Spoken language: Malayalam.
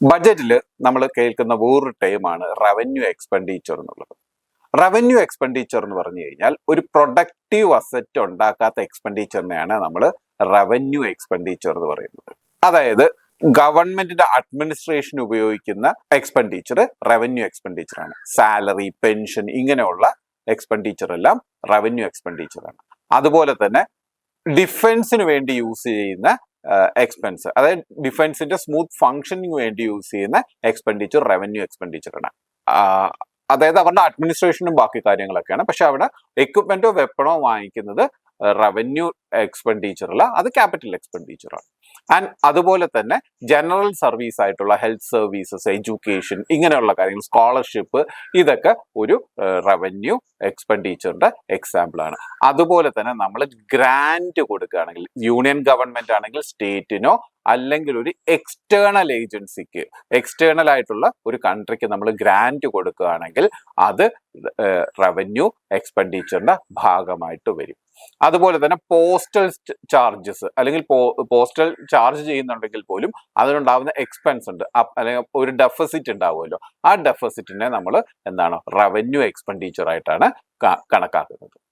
ബജറ്റിൽ നമ്മൾ കേൾക്കുന്ന വേറൊരു ടൈമാണ് റവന്യൂ എക്സ്പെൻഡിച്ചർ എന്നുള്ളത്. റവന്യൂ എക്സ്പെൻഡിച്ചർ എന്ന് പറഞ്ഞു കഴിഞ്ഞാൽ ഒരു പ്രൊഡക്റ്റീവ് അസറ്റ് ഉണ്ടാക്കാത്ത എക്സ്പെൻഡിച്ചറിനെയാണ് നമ്മൾ റവന്യൂ എക്സ്പെൻഡിച്ചർ എന്ന് പറയുന്നത്. അതായത് ഗവൺമെന്റിന്റെ അഡ്മിനിസ്ട്രേഷൻ ഉപയോഗിക്കുന്ന എക്സ്പെൻഡിച്ചർ റവന്യൂ എക്സ്പെൻഡിച്ചർ ആണ്. സാലറി, പെൻഷൻ ഇങ്ങനെയുള്ള എക്സ്പെൻഡിച്ചർ എല്ലാം റവന്യൂ എക്സ്പെൻഡിച്ചർ ആണ്. അതുപോലെ തന്നെ ഡിഫൻസിന് വേണ്ടി യൂസ് ചെയ്യുന്ന എക്സ്പെൻസ്, അതായത് ഡിഫൻസിന്റെ സ്മൂത്ത് ഫങ്ഷനിങ് വേണ്ടി യൂസ് ചെയ്യുന്ന എക്സ്പെൻഡിച്ചർ റവന്യൂ എക്സ്പെൻഡിച്ചർ ആണ്. അതായത് അവരുടെ അഡ്മിനിസ്ട്രേഷനും ബാക്കി കാര്യങ്ങളൊക്കെയാണ്. പക്ഷെ അവിടെ എക്വിപ്മെന്റോ വെപ്പണോ വാങ്ങിക്കുന്നത് റവന്യൂ എക്സ്പെൻഡിച്ചർ അല്ല, അത് ക്യാപിറ്റൽ എക്സ്പെൻഡിച്ചർ ആണ്. ആൻഡ് അതുപോലെ തന്നെ ജനറൽ സർവീസ് ആയിട്ടുള്ള ഹെൽത്ത് സർവീസസ്, എഡ്യൂക്കേഷൻ ഇങ്ങനെയുള്ള കാര്യങ്ങൾ, സ്കോളർഷിപ്പ്, ഇതൊക്കെ ഒരു റവന്യൂ എക്സ്പെൻഡിച്ചറിന്റെ എക്സാമ്പിൾ ആണ്. അതുപോലെ തന്നെ നമ്മൾ ഗ്രാന്റ് കൊടുക്കുകയാണെങ്കിൽ, യൂണിയൻ ഗവൺമെന്റ് ആണെങ്കിൽ സ്റ്റേറ്റിനോ അല്ലെങ്കിൽ ഒരു എക്സ്റ്റേണൽ ഏജൻസിക്ക്, എക്സ്റ്റേണൽ ആയിട്ടുള്ള ഒരു കൺട്രിക്ക് നമ്മൾ ഗ്രാന്റ് കൊടുക്കുകയാണെങ്കിൽ അത് റവന്യൂ എക്സ്പെൻഡിച്ചറിന്റെ ഭാഗമായിട്ട് വരും. അതുപോലെ തന്നെ പോസ്റ്റൽ ചാർജസ്, അല്ലെങ്കിൽ പോസ്റ്റൽ ചാർജ് ചെയ്യുന്നുണ്ടെങ്കിൽ പോലും അതിനുണ്ടാവുന്ന എക്സ്പെൻസ് ഉണ്ട്, അല്ലെങ്കിൽ ഒരു ഡെഫിസിറ്റ് ഉണ്ടാവുമല്ലോ. ആ ഡെഫിസിറ്റിനെ നമ്മൾ റവന്യൂ എക്സ്പെൻഡിച്ചർ ആയിട്ടാണ് കണക്കാക്കുന്നത്.